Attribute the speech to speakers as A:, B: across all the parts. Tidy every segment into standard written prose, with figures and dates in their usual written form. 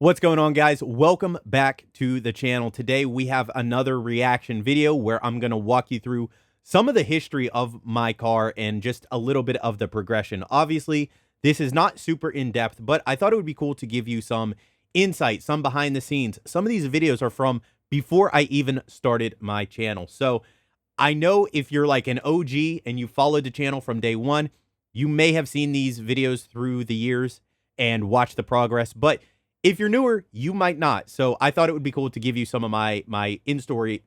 A: What's going on, guys? Welcome back to the channel. Today we have another reaction video where I'm going to walk you through some of the history of my car and just a little bit of the progression. Obviously, this is not super in-depth, but I thought it would be cool to give you some insight, some behind the scenes. Some of these videos are from before I even started my channel. So I know if you're like an OG and you followed the channel from day one, you may have seen these videos through the years and watched the progress, but if you're newer, you might not. So I thought it would be cool to give you some of my insight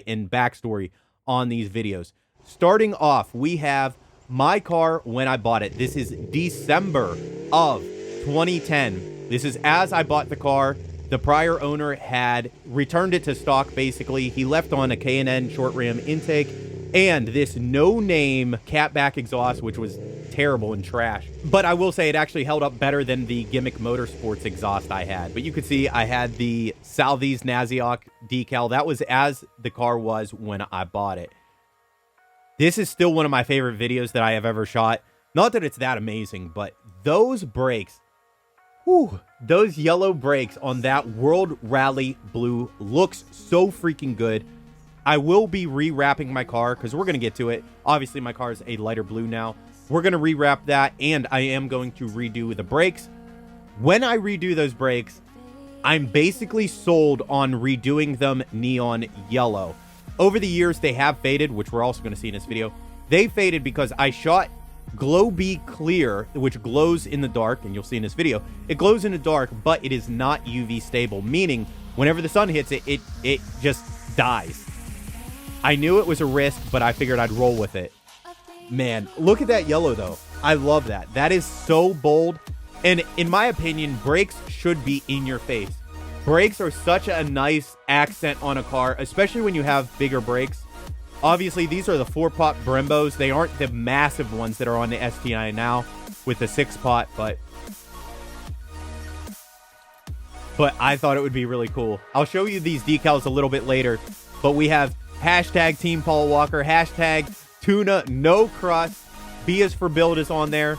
A: and backstory on these videos. Starting off, we have my car when I bought it. This is December of 2010. This is as I bought the car. The prior owner had returned it to stock, basically. He left on a K&N short ram intake and this no-name catback exhaust, which was terrible and trash. But I will say it actually held up better than the Gimmick Motorsports exhaust I had. But you could see I had the Southeast Naziok decal. That was as the car was when I bought it. This is still one of my favorite videos that I have ever shot. Not that it's that amazing, but those brakes, whew, those yellow brakes on that World Rally Blue looks so freaking good. I will be rewrapping my car because we're going to get to it. Obviously, my car is a lighter blue now. We're going to rewrap that, and I am going to redo the brakes. When I redo those brakes, I'm basically sold on redoing them neon yellow. Over the years, they have faded, which we're also going to see in this video. They faded because I shot Glow Be Clear, which glows in the dark, and you'll see in this video. It glows in the dark, but it is not UV stable, meaning whenever the sun hits it, it just dies. I knew it was a risk, but I figured I'd roll with it. Man, look at that yellow, though. I love that. That is so bold. And in my opinion, brakes should be in your face. Brakes are such a nice accent on a car, especially when you have bigger brakes. Obviously, these are the 4-pot Brembos. They aren't the massive ones that are on the STi now with the 6-pot, but I thought it would be really cool. I'll show you these decals a little bit later, but we have hashtag Team Paul Walker, hashtag Tuna No Crust, B is for Build is on there.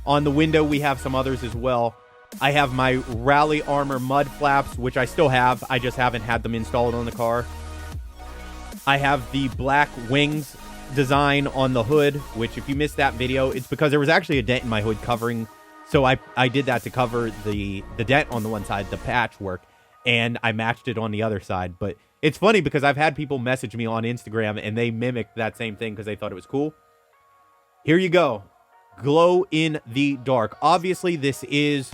A: On the window, we have some others as well. I have my Rally Armor mud flaps, which I still have. I just haven't had them installed on the car. I have the black wings design on the hood, which if you missed that video, it's because there was actually a dent in my hood covering. So I did that to cover the dent on the one side, the patchwork, and I matched it on the other side. But it's funny because I've had people message me on Instagram and they mimicked that same thing because they thought it was cool. Here you go. Glow in the dark. Obviously, this is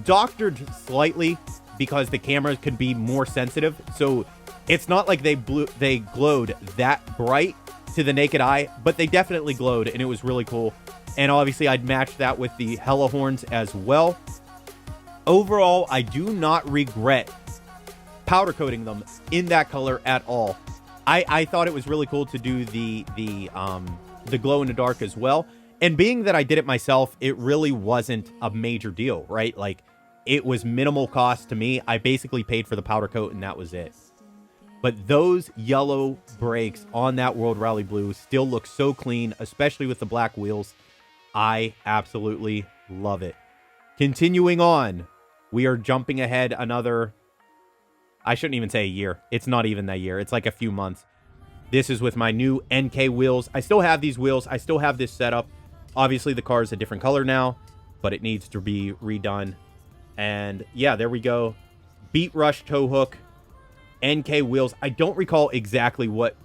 A: doctored slightly because the cameras could be more sensitive. So it's not like they glowed that bright to the naked eye, but they definitely glowed and it was really cool. And obviously, I'd match that with the hella horns as well. Overall, I do not regret powder coating them in that color at all. I thought it was really cool to do the glow in the dark as well. And being that I did it myself, it really wasn't a major deal, right? Like, it was minimal cost to me. I basically paid for the powder coat and that was it. But those yellow brakes on that World Rally Blue still look so clean, especially with the black wheels. I absolutely love it. Continuing on, we are jumping ahead another, I shouldn't even say a year. It's not even that year. It's like a few months. This is with my new NK wheels. I still have these wheels. I still have this setup. Obviously, the car is a different color now, but it needs to be redone. And yeah, there we go. Beat Rush tow hook, NK wheels. I don't recall exactly what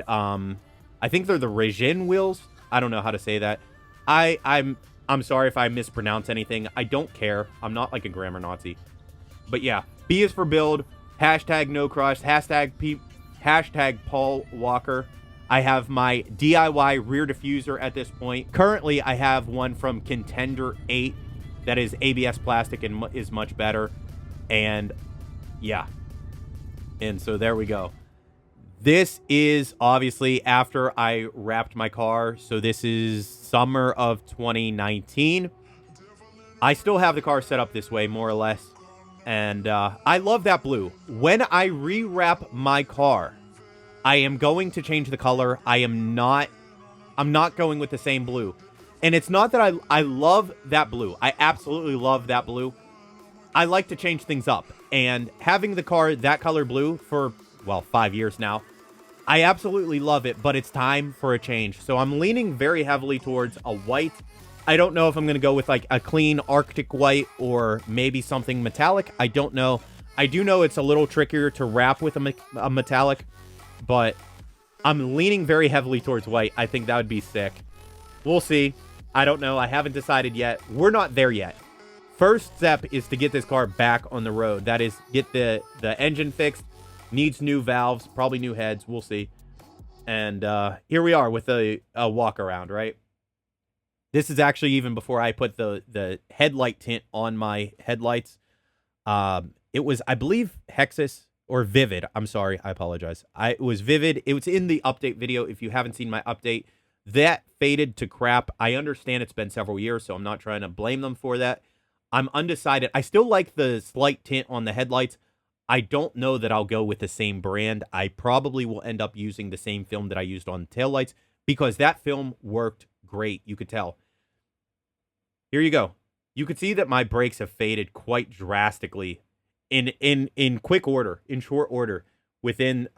A: I think they're the Regin wheels. I don't know how to say that. I'm sorry if I mispronounce anything. I don't care. I'm not like a grammar Nazi. But yeah, B is for Build, hashtag No Crust, hashtag Paul Walker. I have my DIY rear diffuser at this point. Currently, I have one from Contender 8 that is ABS plastic and is much better. And yeah. And so there we go. This is obviously after I wrapped my car. So this is summer of 2019. I still have the car set up this way, more or less. And I love that blue. When I rewrap my car, I am going to change the color. I'm not going with the same blue. And it's not that I love that blue. I absolutely love that blue. I like to change things up. And having the car that color blue for, well, 5 years now, I absolutely love it, but it's time for a change. So I'm leaning very heavily towards a white. I don't know if I'm going to go with like a clean Arctic white or maybe something metallic. I don't know. I do know it's a little trickier to wrap with a metallic, but I'm leaning very heavily towards white. I think that would be sick. We'll see. I don't know. I haven't decided yet. We're not there yet. First step is to get this car back on the road. That is, get the engine fixed. Needs new valves, probably new heads. We'll see. And here we are with a walk around, right? This is actually even before I put the headlight tint on my headlights. It was, I believe, Hexus or Vivid. I'm sorry. I apologize. It was Vivid. It was in the update video. If you haven't seen my update, that faded to crap. I understand it's been several years, so I'm not trying to blame them for that. I'm undecided. I still like the slight tint on the headlights. I don't know that I'll go with the same brand. I probably will end up using the same film that I used on the taillights because that film worked great. You could tell. Here you go. You could see that my brakes have faded quite drastically in quick order, in short order. Within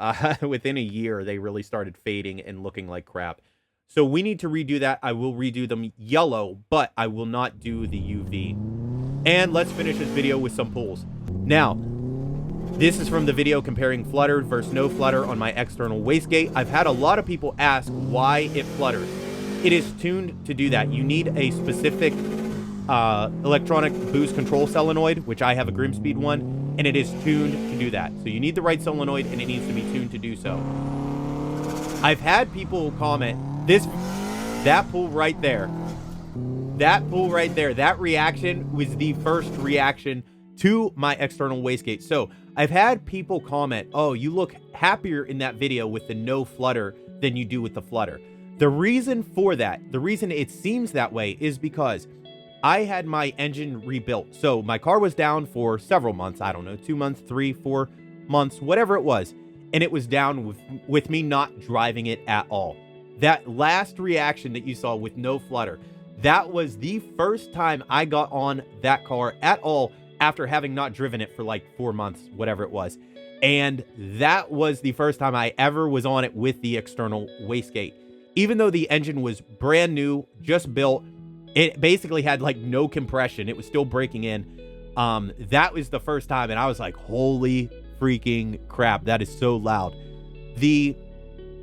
A: within a year, they really started fading and looking like crap. So we need to redo that. I will redo them yellow, but I will not do the UV. And let's finish this video with some pulls. Now, this is from the video comparing fluttered versus no flutter on my external wastegate. I've had a lot of people ask why it flutters. It is tuned to do that. You need a specific electronic boost control solenoid, which I have a Grimspeed one, and it is tuned to do that. So you need the right solenoid, and it needs to be tuned to do so. I've had people comment, that pull right there, that reaction was the first reaction to my external wastegate. So I've had people comment, oh, you look happier in that video with the no flutter than you do with the flutter. The reason for that, the reason it seems that way is because I had my engine rebuilt. So my car was down for several months. I don't know, 2 months, 3, 4 months, whatever it was. And it was down with me not driving it at all. That last reaction that you saw with no flutter, that was the first time I got on that car at all after having not driven it for like 4 months, whatever it was. And that was the first time I ever was on it with the external wastegate. Even though the engine was brand new, just built, it basically had like no compression. It was still breaking in. That was the first time, and I was like, holy freaking crap, that is so loud.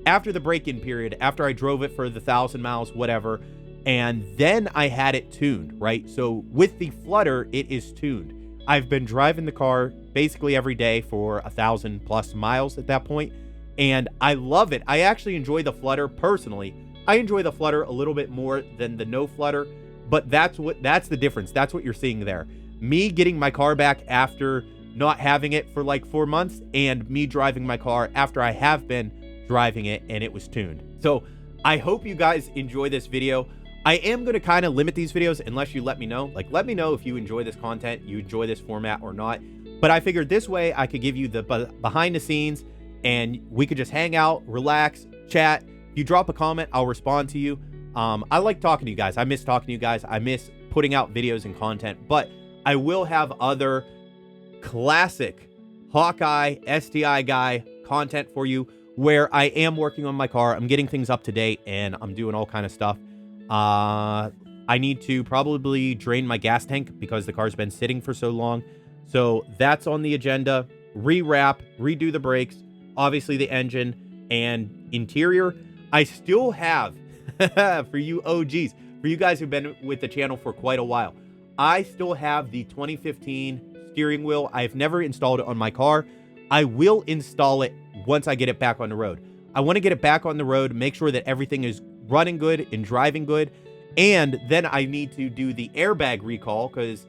A: After the break-in period, after I drove it for the 1,000 miles, whatever, and then I had it tuned, right? So with the flutter, it is tuned. I've been driving the car basically every day for 1,000 plus miles at that point, and I love it. I actually enjoy the flutter personally. I enjoy the flutter a little bit more than the no flutter, but that's the difference. That's what you're seeing there. Me getting my car back after not having it for like 4 months, and me driving my car after I have been driving it and it was tuned. So I hope you guys enjoy this video. I am going to kind of limit these videos unless you let me know. Like, let me know if you enjoy this content, you enjoy this format or not. But I figured this way I could give you the behind the scenes and we could just hang out, relax, chat. If you drop a comment, I'll respond to you. I like talking to you guys. I miss talking to you guys. I miss putting out videos and content, but I will have other classic HawkeyeSTiGuy content for you where I am working on my car. I'm getting things up to date and I'm doing all kind of stuff. I need to probably drain my gas tank because the car's been sitting for so long. So that's on the agenda. Rewrap, redo the brakes, obviously the engine and interior. I still have, for you OGs, for you guys who've been with the channel for quite a while, I still have the 2015 steering wheel. I've never installed it on my car. I will install it once I get it back on the road. I want to get it back on the road, make sure that everything is running good and driving good. And then I need to do the airbag recall because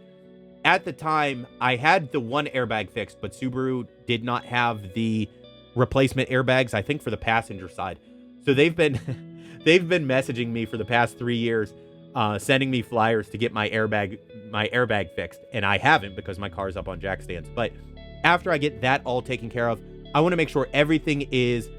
A: at the time I had the one airbag fixed, but Subaru did not have the replacement airbags, I think for the passenger side. So they've been messaging me for the past 3 years, sending me flyers to get my airbag fixed. And I haven't because my car is up on jack stands. But after I get that all taken care of, I want to make sure everything is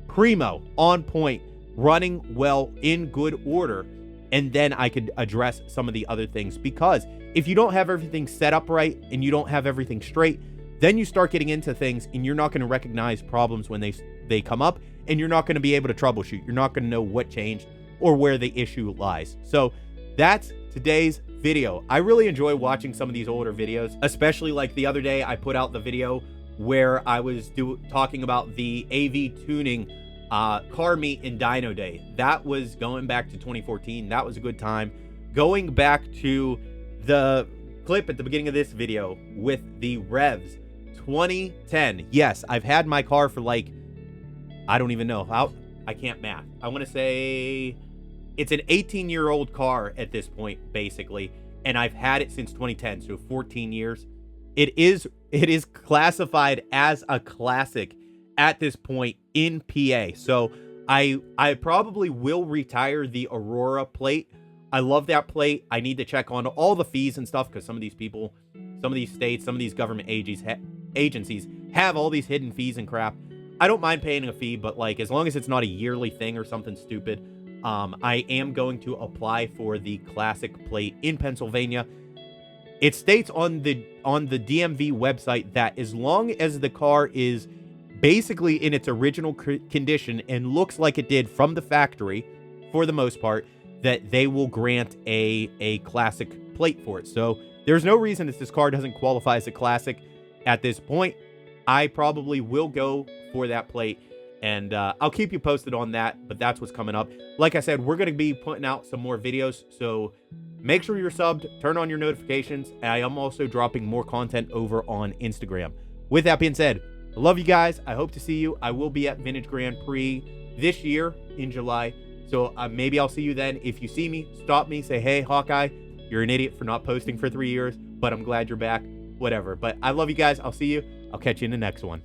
A: primo, on point, running well, in good order. and then I could address some of the other things. Because if you don't have everything set up right and you don't have everything straight, then you start getting into things and you're not going to recognize problems when they come up, and you're not going to be able to troubleshoot. You're not going to know what changed or where the issue lies. So that's today's video. I really enjoy watching some of these older videos, especially like the other day I put out the video where I was talking about the AV tuning car meet in Dyno Day. That was going back to 2014. That was a good time. Going back to the clip at the beginning of this video with the Revs 2010. Yes, I've had my car for like, I don't even know how, I can't math. I want to say it's an 18-year-old car at this point, basically, and I've had it since 2010, so 14 years. It is classified as a classic at this point in PA. So I probably will retire the Aurora plate. I love that plate. I need to check on all the fees and stuff, because some of these people, some of these states, some of these government agencies have all these hidden fees and crap. I don't mind paying a fee, but like, as long as it's not a yearly thing or something stupid, I am going to apply for the classic plate in Pennsylvania. It states on the DMV website that as long as the car is basically in its original condition and looks like it did from the factory, for the most part, that they will grant a classic plate for it. So there's no reason that this car doesn't qualify as a classic at this point. I probably will go for that plate, and I'll keep you posted on that, but that's what's coming up. Like I said, we're going to be putting out some more videos, so make sure you're subbed, turn on your notifications. I am also dropping more content over on Instagram. With that being said, I love you guys. I hope to see you. I will be at Vintage Grand Prix this year in July, so maybe I'll see you then. If you see me, stop me, say, hey, Hawkeye, you're an idiot for not posting for 3 years, but I'm glad you're back. Whatever. But I love you guys. I'll see you. I'll catch you in the next one.